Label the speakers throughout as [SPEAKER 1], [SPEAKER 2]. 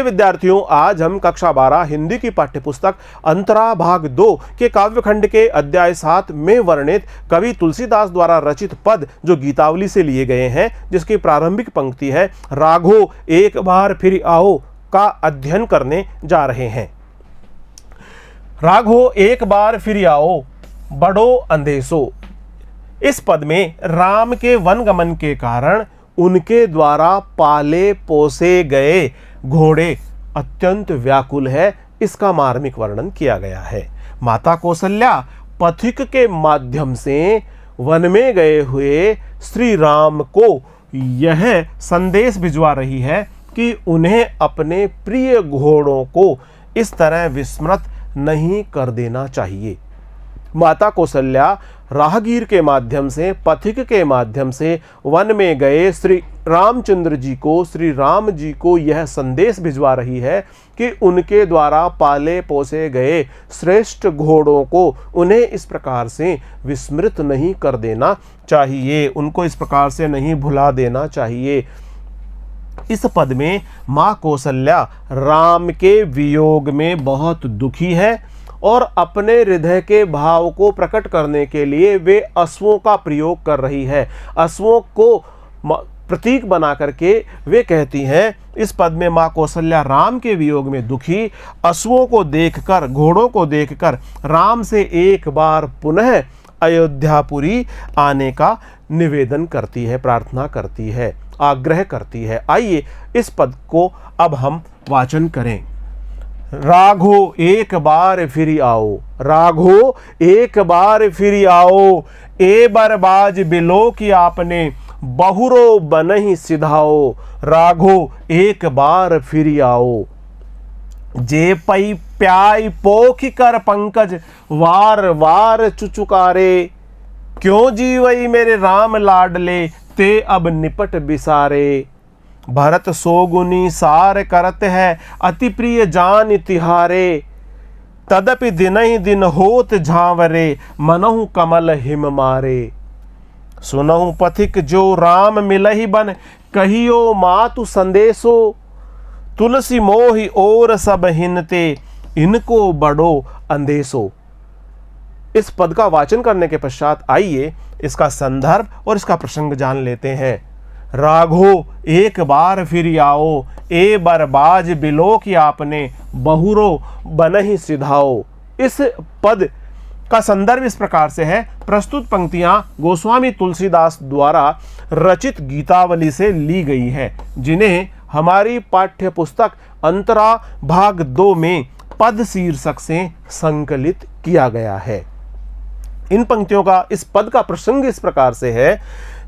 [SPEAKER 1] विद्यार्थियों, आज हम कक्षा 12 हिंदी की पाठ्यपुस्तक अंतरा भाग 2 के काव्यखंड के अध्याय 7 में वर्णित कवि तुलसीदास द्वारा रचित पद जो गीतावली से लिए गए हैं, जिसकी प्रारंभिक पंक्ति है राघो एक बार फिर आओ, का अध्ययन करने जा रहे हैं। राघो एक बार फिर आओ, बड़ो अंदेशो। इस पद में राम के वनगमन के कारण उनके द्वारा पाले पोसे गए घोड़े अत्यंत व्याकुल है, इसका मार्मिक वर्णन किया गया है। माता कौशल्या पथिक के माध्यम से वन में गए हुए श्री राम को यह संदेश भिजवा रही है कि उन्हें अपने प्रिय घोड़ों को इस तरह विस्मृत नहीं कर देना चाहिए। माता कौशल्या राहगीर के माध्यम से, पथिक के माध्यम से वन में गए श्री रामचंद्र जी को, श्री राम जी को यह संदेश भिजवा रही है कि उनके द्वारा पाले पोसे गए श्रेष्ठ घोड़ों को उन्हें इस प्रकार से विस्मृत नहीं कर देना चाहिए, उनको इस प्रकार से नहीं भुला देना चाहिए। इस पद में माँ कौशल्या राम के वियोग में बहुत दुखी है और अपने हृदय के भाव को प्रकट करने के लिए वे अश्वों का प्रयोग कर रही है। अश्वों को प्रतीक बना करके वे कहती हैं, इस पद में माँ कौशल्या राम के वियोग में दुखी, अश्वों को देखकर, घोड़ों को देखकर राम से एक बार पुनः अयोध्यापुरी आने का निवेदन करती है, प्रार्थना करती है, आग्रह करती है। आइए इस पद को अब हम वाचन करें। राघो एक बार फिर आओ, राघो एक बार फिर आओ, ए बरबाज बिलो की आपने बहुरो बनहि सिधाओ। राघो एक बार फिर आओ, जे पई प्याई पोखी कर पंकज वार वार चुचुकारे। क्यों जीवई मेरे राम लाडले, ते अब निपट बिसारे। भरत सोगुनी सार करत है, अति प्रिय जान तिहारे। तदपि दिन ही दिन होत झांवरे, मनहु कमल हिम मारे। सुनहु पथिक जो राम मिलहि बन, कहियो मातु संदेशो। तुलसी मोहि और सब हिनते, इनको बड़ो अंदेशो। इस पद का वाचन करने के पश्चात आइए इसका संदर्भ और इसका प्रसंग जान लेते हैं। राघो एक बार फिर आओ, ए बरबाज बिलो की आपने बहुरो बनहि सिधाओ। इस पद का संदर्भ इस प्रकार से है। प्रस्तुत पंक्तियां गोस्वामी तुलसीदास द्वारा रचित गीतावली से ली गई है, जिन्हें हमारी पाठ्य पुस्तक अंतरा भाग 2 में पद शीर्षक से संकलित किया गया है। इन पंक्तियों का, इस पद का प्रसंग इस प्रकार से है।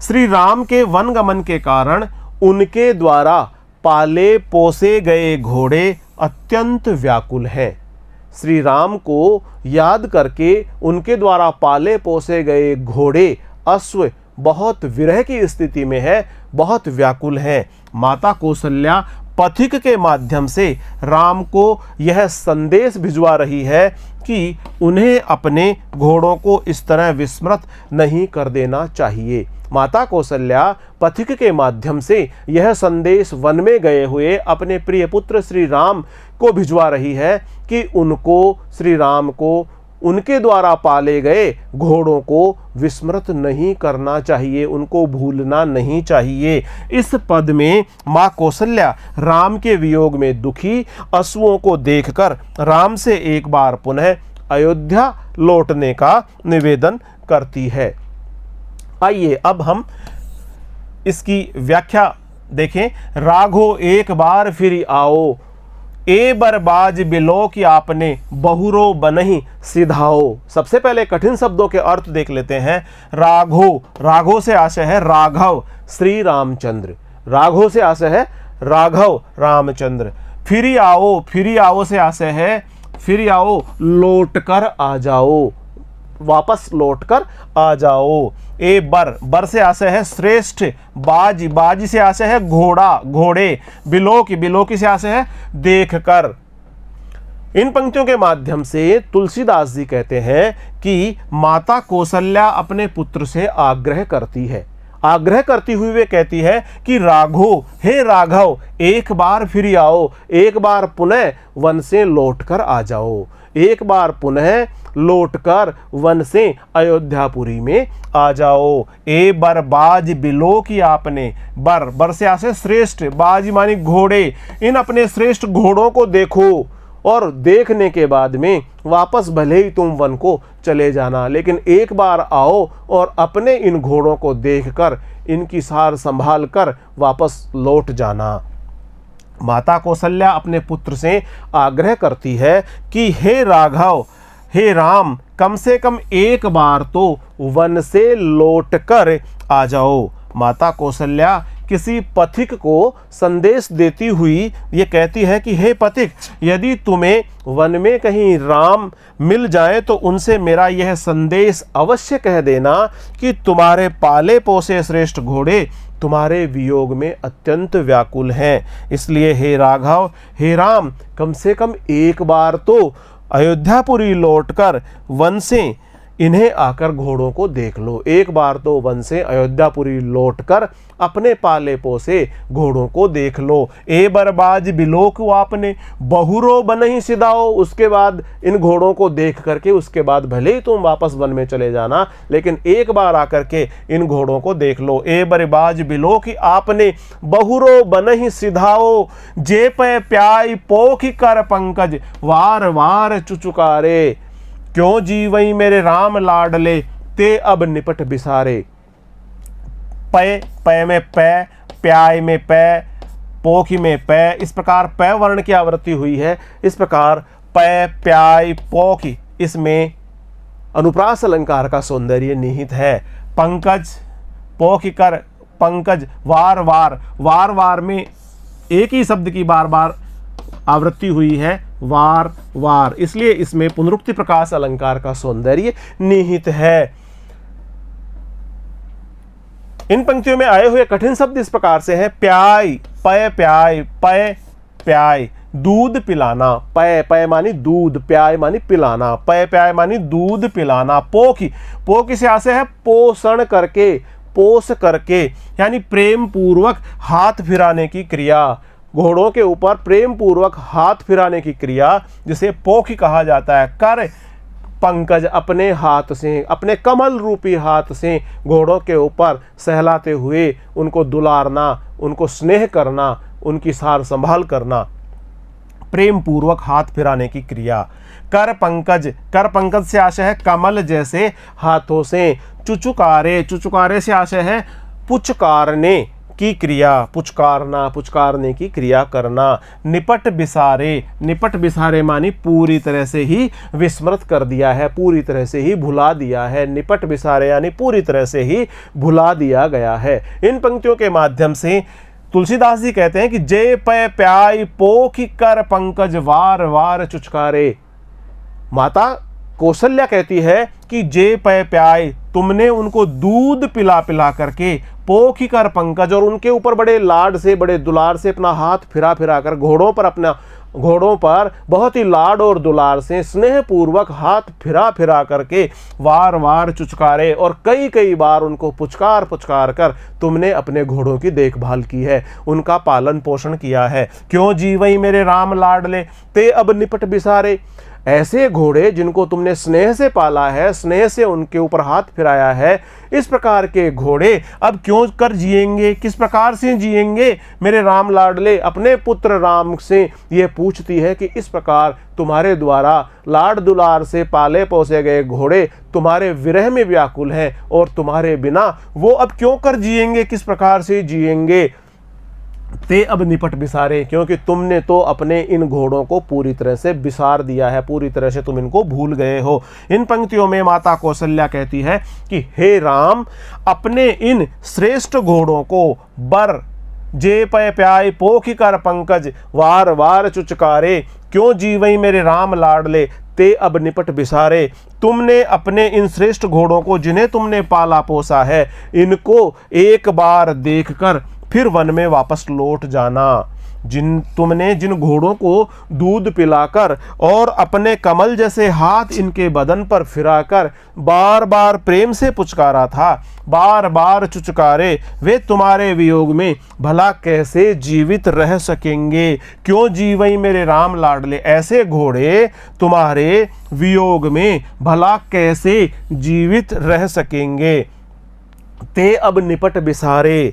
[SPEAKER 1] श्री राम के वनगमन के कारण उनके द्वारा पाले पोसे गए घोड़े अत्यंत व्याकुल हैं। श्री राम को याद करके उनके द्वारा पाले पोसे गए घोड़े, अश्व बहुत विरह की स्थिति में है, बहुत व्याकुल हैं। माता कौशल्या पथिक के माध्यम से राम को यह संदेश भिजवा रही है कि उन्हें अपने घोड़ों को इस तरह विस्मृत नहीं कर देना चाहिए। माता कौशल्या पथिक के माध्यम से यह संदेश वन में गए हुए अपने प्रिय पुत्र श्री राम को भिजवा रही है कि उनको, श्री राम को, उनके द्वारा पाले गए घोड़ों को विस्मृत नहीं करना चाहिए, उनको भूलना नहीं चाहिए। इस पद में माँ कौशल्या राम के वियोग में दुखी, अश्वों को देखकर राम से एक बार पुनः अयोध्या लौटने का निवेदन करती है। आइए अब हम इसकी व्याख्या देखें। राघो एक बार फिर आओ, ए बरबाज बिलो की आपने बहुरो बनहि सिधाओ। सबसे पहले कठिन शब्दों के अर्थ देख लेते हैं। राघो, राघो से आशय है राघव श्री रामचंद्र, राघो से आशय है राघव रामचंद्र। फिर आओ, फिर आओ से आशय है फिर आओ लौट कर आ जाओ, वापस लौटकर आ जाओ। ए बर, बर से आशय है श्रेष्ठ, बाज, बाज से आशय है घोड़ा, घोड़े। बिलोकी, बिलोकी से आशय है देख कर। इन पंक्तियों के माध्यम से तुलसीदास जी कहते हैं कि माता कौशल्या अपने पुत्र से आग्रह करती है, आग्रह करती हुई वे कहती है कि राघो, हे राघव, एक बार फिर आओ, एक बार पुनः वन से लौटकर आ जाओ, एक बार पुनः लौटकर वन से अयोध्यापुरी में आ जाओ। ए बर बाज बिलो की आपने, बर से आसे श्रेष्ठ, बाज मानी घोड़े, इन अपने श्रेष्ठ घोड़ों को देखो और देखने के बाद में वापस भले ही तुम वन को चले जाना, लेकिन एक बार आओ और अपने इन घोड़ों को देखकर इनकी सार संभाल कर वापस लौट जाना। माता कौशल्या अपने पुत्र से आग्रह करती है कि हे राघव, हे राम, कम से कम एक बार तो वन से लौटकर आ जाओ। माता कौशल्या किसी पथिक को संदेश देती हुई ये कहती है कि हे पथिक, यदि तुम्हें वन में कहीं राम मिल जाए तो उनसे मेरा यह संदेश अवश्य कह देना कि तुम्हारे पाले पोसे श्रेष्ठ घोड़े तुम्हारे वियोग में अत्यंत व्याकुल हैं। इसलिए हे राघव, हे राम, कम से कम एक बार तो अयोध्यापुरी लौटकर वन से इन्हें आकर घोड़ों को देख लो, एक बार तो वन से अयोध्यापुरी लौटकर अपने पाले पोसे घोड़ों को देख लो। ए बरबाज बिलोक आपने, बहुरो बन ही सिधाओ। उसके बाद इन घोड़ों को देख करके उसके बाद भले ही तुम वापस वन में चले जाना, लेकिन एक बार आकर के इन घोड़ों को देख लो। ए बरबाज बिलोक आपने, बहुरो बन ही सिधाओ, जे पे प्याई पोख कर पंकज, वार वार चुचुकारे, क्यों जीवई मेरे राम लाडले, ते अब निपट बिसारे। पय, पय में पै, प्याय में पै, पोखी में पै, इस प्रकार पै वर्ण की आवृत्ति हुई है। इस प्रकार पै, प्याय, पोखी, इसमें अनुप्रास अलंकार का सौंदर्य निहित है। पंकज, पोखी कर, पंकज, वार वार, वार वार में एक ही शब्द की बार बार आवृत्ति हुई है, वार वार, इसलिए इसमें पुनरुक्ति प्रकाश अलंकार का सौंदर्य निहित है। इन पंक्तियों में आए हुए कठिन शब्द इस प्रकार से हैं। प्याय, पय प्याय, पय प्याय, दूध पिलाना, पय, पय मानी दूध, प्याय मानी पिलाना, पय प्याय मानी दूध पिलाना। पोखी, पोखी से आशय है पोषण करके, पोष करके, यानी प्रेम पूर्वक हाथ फिराने की क्रिया, घोड़ों के ऊपर प्रेम पूर्वक हाथ फिराने की क्रिया जिसे पोखी कहा जाता है। कर, पंकज, अपने हाथ से, अपने कमल रूपी हाथ से घोड़ों के ऊपर सहलाते हुए उनको दुलारना, उनको स्नेह करना, उनकी सार संभाल करना, प्रेम पूर्वक हाथ फिराने की क्रिया। कर पंकज, कर पंकज से आशय है कमल जैसे हाथों से। चुचुकारे, चुचुकारे से आशय है पुचकारने की क्रिया, पुचकारना, पुचकारने की क्रिया करना। निपट बिसारे, निपट बिसारे मानी पूरी तरह से ही विस्मृत कर दिया है, पूरी तरह से ही भुला दिया है। निपट बिसारे यानी पूरी तरह से ही भुला दिया गया है। इन पंक्तियों के माध्यम से तुलसीदास जी कहते हैं कि जे पय प्याय पोखी कर पंकज, वार वार चुचकारे। माता कौशल्या कहती है कि जे पय प्याय, तुमने उनको दूध पिला पिला करके, पोखी कर पंकज, और उनके ऊपर बड़े लाड से, बड़े दुलार से अपना हाथ फिरा फिरा कर, घोड़ों पर अपना, घोड़ों पर बहुत ही लाड और दुलार से स्नेह पूर्वक हाथ फिरा फिरा करके वार वार चुचकारे, और कई कई बार उनको पुचकार पुचकार कर तुमने अपने घोड़ों की देखभाल की है, उनका पालन पोषण किया है। क्यों जीवई मेरे राम लाडले, ते अब निपट बिसारे। ऐसे घोड़े जिनको तुमने स्नेह से पाला है, स्नेह से उनके ऊपर हाथ फिराया है, इस प्रकार के घोड़े अब क्यों कर जिएंगे, किस प्रकार से जिएंगे मेरे राम लाडले। अपने पुत्र राम से ये पूछती है कि इस प्रकार तुम्हारे द्वारा लाड दुलार से पाले पोसे गए घोड़े तुम्हारे विरह में व्याकुल हैं, और तुम्हारे बिना वो अब क्यों कर जिएंगे, किस प्रकार से जिएंगे। ते अब निपट बिसारे, क्योंकि तुमने तो अपने इन घोड़ों को पूरी तरह से बिसार दिया है, पूरी तरह से तुम इनको भूल गए हो। इन पंक्तियों में माता कौशल्या कहती है कि हे राम, अपने इन श्रेष्ठ घोड़ों को बर, जे पय प्याय पोखी कर पंकज, वार वार चुचकारे, क्यों जीवई मेरे राम लाडले, ते अब निपट बिसारे। तुमने अपने इन श्रेष्ठ घोड़ों को जिन्हें तुमने पाला पोसा है, इनको एक बार देखकर फिर वन में वापस लौट जाना। जिन घोड़ों को दूध पिलाकर और अपने कमल जैसे हाथ इनके बदन पर फिराकर बार बार प्रेम से पुचकारा था, बार बार चुचकारे, वे तुम्हारे वियोग में भला कैसे जीवित रह सकेंगे। क्यों जीवई मेरे राम लाडले, ऐसे घोड़े तुम्हारे वियोग में भला कैसे जीवित रह सकेंगे। ते अब निपट बिसारे,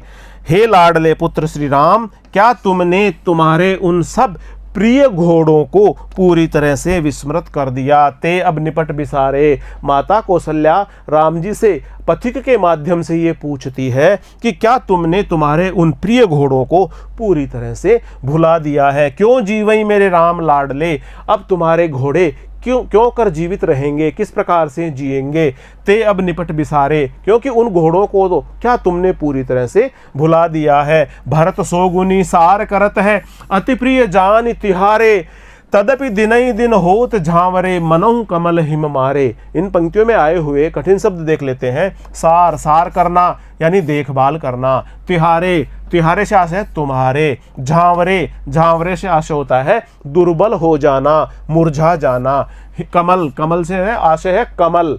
[SPEAKER 1] हे लाडले पुत्र श्री राम, क्या तुमने तुम्हारे उन सब प्रिय घोड़ों को पूरी तरह से विस्मृत कर दिया। ते अब निपट बिसारे, माता कौशल्या राम जी से पथिक के माध्यम से ये पूछती है कि क्या तुमने तुम्हारे उन प्रिय घोड़ों को पूरी तरह से भुला दिया है। क्यों जीवई मेरे राम लाडले, अब तुम्हारे घोड़े क्यों कर जीवित रहेंगे, किस प्रकार से जिएंगे। ते अब निपट बिसारे, क्योंकि उन घोड़ों को तो क्या तुमने पूरी तरह से भुला दिया है। भरत सोगुनी सार करत है, अति प्रिय जान तिहारे, तदपि दिनई दिन होत झांवरे, मनहु कमल हिम मारे। इन पंक्तियों में आए हुए कठिन शब्द देख लेते हैं। सार, सार करना यानी देखभाल करना। तिहारे, तिहारे से आशय है तुम्हारे। झांवरे, झांवरे से आशय होता है दुर्बल हो जाना, मुरझा जाना। कमल, कमल से है आशय है कमल।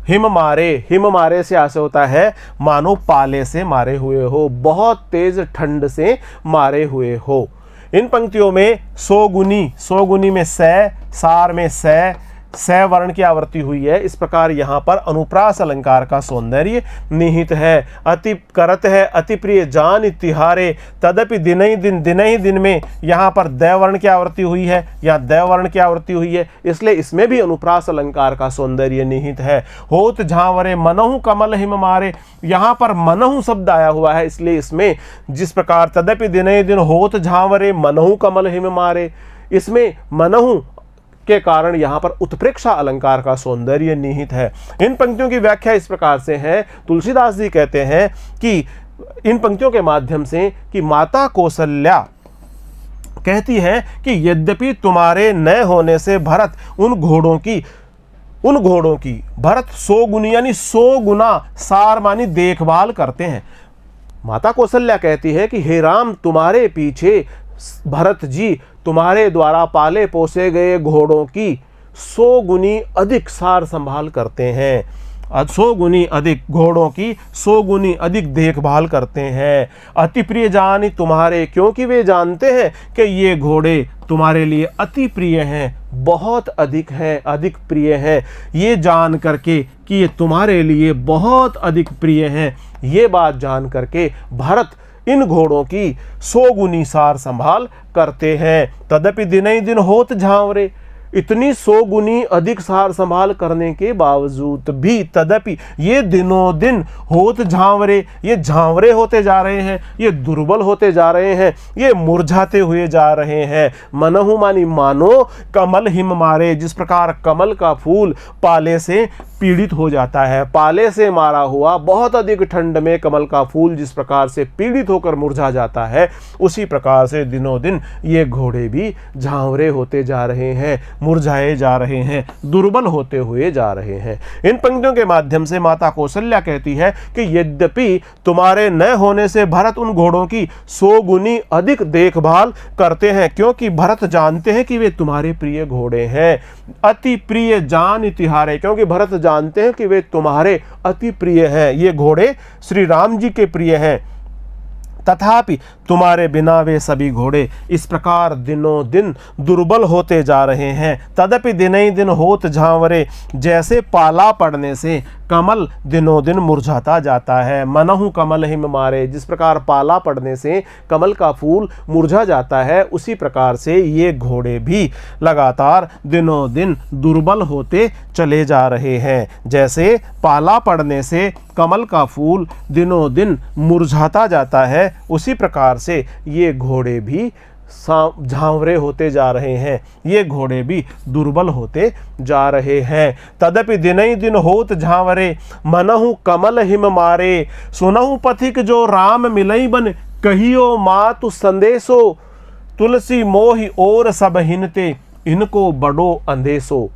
[SPEAKER 1] हिम मारे, हिम मारे से आशय होता है मानो पाले से मारे हुए हो, बहुत तेज ठंड से मारे हुए हो। इन पंक्तियों में सोगुनी, सोगुनी में सै, सार में सै, सै वर्ण की आवृत्ति हुई है। इस प्रकार यहाँ पर अनुप्रास अलंकार का सौंदर्य निहित है। अति करत है, अति प्रिय जान तिहारे, तदपि दिनई दिन, दिनई दिन में यहाँ पर दै वर्ण की आवृत्ति हुई है, यहाँ दै वर्ण की आवृत्ति हुई है, इसलिए इसमें भी अनुप्रास अलंकार का सौंदर्य निहित है। होत झांवरे, मनहु कमल हिम मारे, यहाँ पर मनहु शब्द आया हुआ है, इसलिए इसमें जिस प्रकार तदपि दिनई दिन होत झांवरे मनहु कमल हिम मारे, इसमें मनहु के कारण यहाँ पर उत्प्रेक्षा अलंकार का सौंदर्य निहित है। इन पंक्तियों की व्याख्या इस प्रकार से है, तुलसीदास जी कहते हैं कि इन पंक्तियों के माध्यम से कि माता कौशल्या कहती है कि यद्यपि तुम्हारे न होने से भरत उन घोड़ों की भरत 100 गुनी यानी 100 गुना सार मानी देखभाल करते हैं। माता कौशल्या कहती है कि हे राम, तुम्हारे पीछे भरत जी तुम्हारे द्वारा पाले पोसे गए घोड़ों की 100 गुनी अधिक सार संभाल करते हैं। 100 गुनी अधिक घोड़ों की 100 गुनी अधिक देखभाल करते हैं। अति प्रिय जान तुम्हारे, क्योंकि वे जानते हैं कि ये घोड़े तुम्हारे लिए अति प्रिय हैं, बहुत अधिक हैं, अधिक प्रिय हैं। ये जान करके कि ये तुम्हारे लिए बहुत अधिक प्रिय हैं, ये बात जान करके भरत इन घोड़ों की 100 गुनी सार संभाल करते हैं। तदपि दिनई दिन होत झांवरे, इतनी 100 गुनी अधिक सार संभाल करने के बावजूद भी तदपि ये दिनों दिन होत झांवरे, ये झांवरे होते जा रहे हैं, ये दुर्बल होते जा रहे हैं, ये मुरझाते हुए जा रहे हैं। मनहु मानी मानो कमल हिम मारे, जिस प्रकार कमल का फूल पाले से पीड़ित हो जाता है, पाले से मारा हुआ बहुत अधिक ठंड में कमल का फूल जिस प्रकार से पीड़ित होकर मुरझा जाता है, उसी प्रकार से दिनों दिन ये घोड़े भी झांवरे होते जा रहे हैं, मुरझाए जा रहे हैं, दुर्बल होते हुए जा रहे हैं। इन पंक्तियों के माध्यम से माता कौशल्या कहती है कि यद्यपि तुम्हारे न होने से भरत उन घोड़ों की 100 गुनी अधिक देखभाल करते हैं, क्योंकि भरत जानते हैं कि वे तुम्हारे प्रिय घोड़े हैं। अति प्रिय जान तिहारे, क्योंकि भरत जानते हैं कि वे तुम्हारे अति प्रिय हैं, ये घोड़े श्री राम जी के प्रिय हैं। तथापि तुम्हारे बिना वे सभी घोड़े इस प्रकार दिनों दिन दुर्बल होते जा रहे हैं। तदपि दिनई दिन होत झांवरे, जैसे पाला पड़ने से कमल दिनों दिन मुरझाता जाता है। मनहु कमल हिम मारे, जिस प्रकार पाला पड़ने से कमल का फूल मुरझा जाता है, उसी प्रकार से ये घोड़े भी लगातार दिनों दिन दुर्बल होते चले जा रहे हैं। जैसे पाला पड़ने से कमल का फूल दिनों दिन मुरझाता जाता है, उसी प्रकार से ये घोड़े भी झांवरे होते जा रहे हैं, ये घोड़े भी दुर्बल होते जा रहे हैं। तदपि दिनई दिन होत झांवरे, मनहु कमल हिम मारे, सुनहु पथिक जो राम मिलई बन, कहियो मातु संदेशो, तुलसी मोहि और सब हिनते, इनको बड़ो अंदेशो।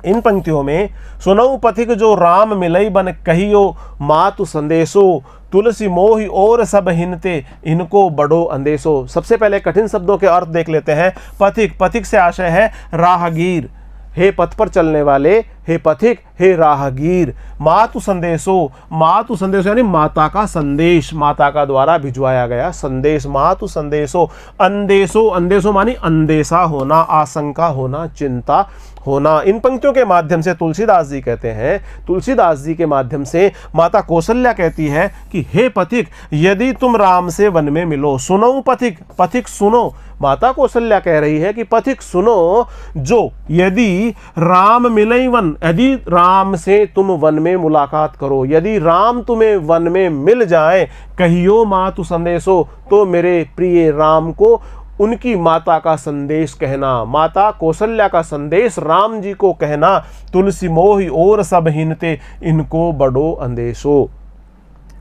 [SPEAKER 1] इन पंक्तियों में सुनऊ पथिक जो राम मिलई बन कहियो मातु संदेशो तुलसी मोहि और सब हिनते इनको बड़ो अंदेशो। सबसे पहले कठिन शब्दों के अर्थ देख लेते हैं। पथिक, पथिक से आशय है राहगीर, हे पथ पर चलने वाले, हे पथिक, हे राहगीर। मातु संदेशो, मातु संदेशो यानी माता का संदेश, माता का द्वारा भिजवाया गया संदेश। मातु संदेशो, अंदेशो, अंदेशो मानी अंदेशा होना, आशंका होना, चिंता होना। इन पंक्तियों के माध्यम से तुलसीदास जी कहते हैं, तुलसीदास जी के माध्यम से माता कौशल्या कहती है कि हे पथिक, यदि तुम राम से वन में मिलो। सुनो पथिक, पथिक सुनो। माता कौशल्या कह रही है कि पथिक सुनो, जो यदि राम मिलई वन, यदि राम से तुम वन में मुलाकात करो, यदि राम तुम्हें वन में मिल जाए, कहियो मातु संदेशो, तो मेरे प्रिय राम को उनकी माता का संदेश कहना, माता कौशल्या का संदेश राम जी को कहना। तुलसी मोहि और सब हिनते इनको बड़ो अंदेशो।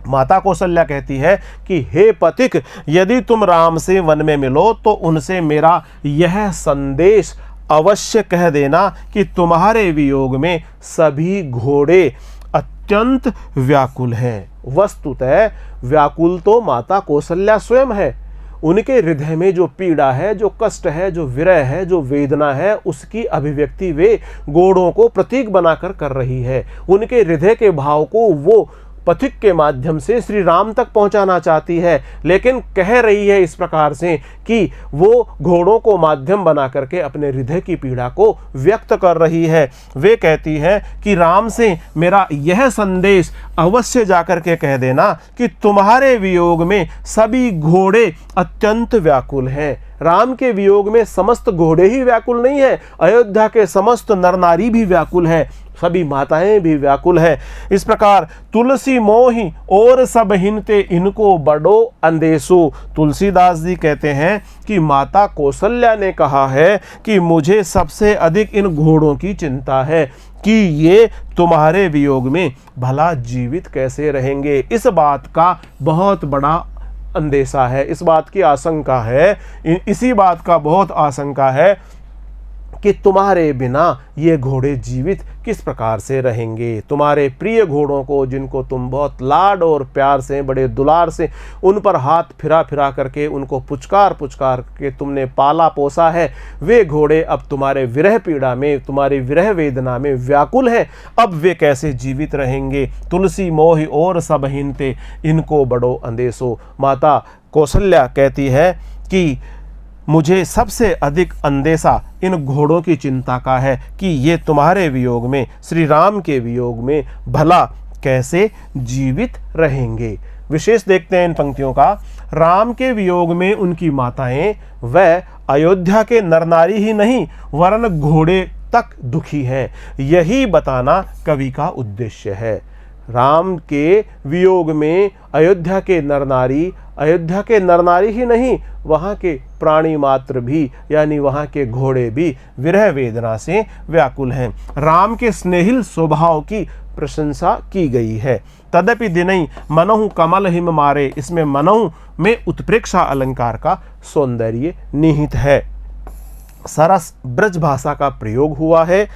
[SPEAKER 1] माता कौशल्या कहती है कि हे पथिक, यदि तुम राम से वन में मिलो तो उनसे मेरा यह संदेश अवश्य कह देना कि तुम्हारे वियोग में सभी घोड़े अत्यंत व्याकुल हैं। वस्तुतः व्याकुल तो माता कौशल्या स्वयं है। उनके हृदय में जो पीड़ा है, जो कष्ट है, जो विरह है, जो वेदना है, उसकी अभिव्यक्ति वे घोड़ों को प्रतीक बनाकर कर रही है। उनके हृदय के भाव को वो पथिक के माध्यम से श्री राम तक पहुंचाना चाहती है, लेकिन कह रही है इस प्रकार से कि वो घोड़ों को माध्यम बना करके अपने हृदय की पीड़ा को व्यक्त कर रही है। वे कहती है कि राम से मेरा यह संदेश अवश्य जाकर के कह देना कि तुम्हारे वियोग में सभी घोड़े अत्यंत व्याकुल हैं। राम के वियोग में समस्त घोड़े ही व्याकुल नहीं है, अयोध्या के समस्त नर नारी भी व्याकुल है, सभी माताएं भी व्याकुल है। इस प्रकार तुलसी मोहि और सब हिनते इनको बड़ो अंदेशो। तुलसीदास जी कहते हैं कि माता कौशल्या ने कहा है कि मुझे सबसे अधिक इन घोड़ों की चिंता है कि ये तुम्हारे वियोग में भला जीवित कैसे रहेंगे। इस बात का बहुत बड़ा अंदेशा है, इस बात की आशंका है, इसी बात का बहुत आशंका है कि तुम्हारे बिना ये घोड़े जीवित किस प्रकार से रहेंगे। तुम्हारे प्रिय घोड़ों को, जिनको तुम बहुत लाड और प्यार से, बड़े दुलार से उन पर हाथ फिरा फिरा करके, उनको पुचकार पुचकार के तुमने पाला पोसा है, वे घोड़े अब तुम्हारे विरह पीड़ा में, तुम्हारी विरह वेदना में व्याकुल हैं। अब वे कैसे जीवित रहेंगे। तुलसी मोहि और सब हिनते इनको बड़ो अंदेशो। माता कौशल्या कहती है कि मुझे सबसे अधिक अंदेशा इन घोड़ों की चिंता का है कि ये तुम्हारे वियोग में, श्री राम के वियोग में भला कैसे जीवित रहेंगे। विशेष देखते हैं इन पंक्तियों का। राम के वियोग में उनकी माताएं व अयोध्या के नरनारी ही नहीं वरन घोड़े तक दुखी हैं, यही बताना कवि का उद्देश्य है। राम के वियोग में अयोध्या के नरनारी ही नहीं, वहाँ के प्राणी मात्र भी, यानी वहाँ के घोड़े भी विरह वेदना से व्याकुल हैं। राम के स्नेहिल स्वभाव की प्रशंसा की गई है। तदपि दिनई मनहु कमल हिम मारे, इसमें मनहु में उत्प्रेक्षा अलंकार का सौंदर्य निहित है। सरस ब्रज भाषा का प्रयोग हुआ है।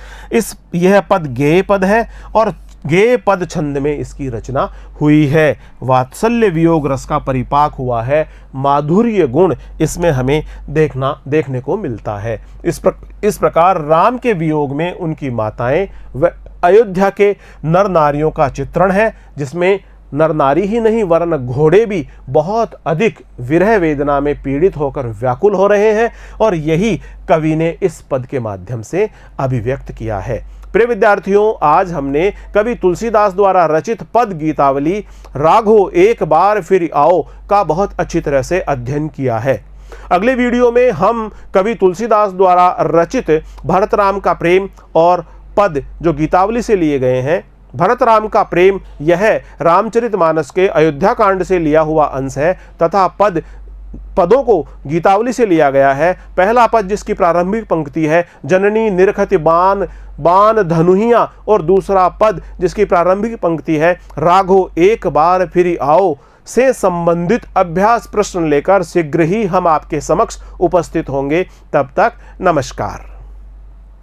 [SPEAKER 1] यह पद गेय पद है और गेय पद छंद में इसकी रचना हुई है। वात्सल्य वियोग रस का परिपाक हुआ है। माधुर्य गुण इसमें हमें देखने को मिलता है। इस प्रकार राम के वियोग में उनकी माताएं व अयोध्या के नर नारियों का चित्रण है, जिसमें नर नारी ही नहीं वरन घोड़े भी बहुत अधिक विरह वेदना में पीड़ित होकर व्याकुल हो रहे हैं, और यही कवि ने इस पद के माध्यम से अभिव्यक्त किया है। प्रिय विद्यार्थियों, आज हमने कवि तुलसीदास द्वारा रचित पद गीतावली राघो एक बार फिर आओ का बहुत अच्छी तरह से अध्ययन किया है। अगले वीडियो में हम कवि तुलसीदास द्वारा रचित भरत राम का प्रेम और पद जो गीतावली से लिए गए हैं, भरत राम का प्रेम यह रामचरितमानस के अयोध्या कांड से लिया हुआ अंश है तथा पदों को गीतावली से लिया गया है। पहला पद जिसकी प्रारंभिक पंक्ति है जननी निरखति बान बान धनुहिया, और दूसरा पद जिसकी प्रारंभिक पंक्ति है राघो एक बार फिर आओ से संबंधित अभ्यास प्रश्न लेकर शीघ्र ही हम आपके समक्ष उपस्थित होंगे। तब तक नमस्कार।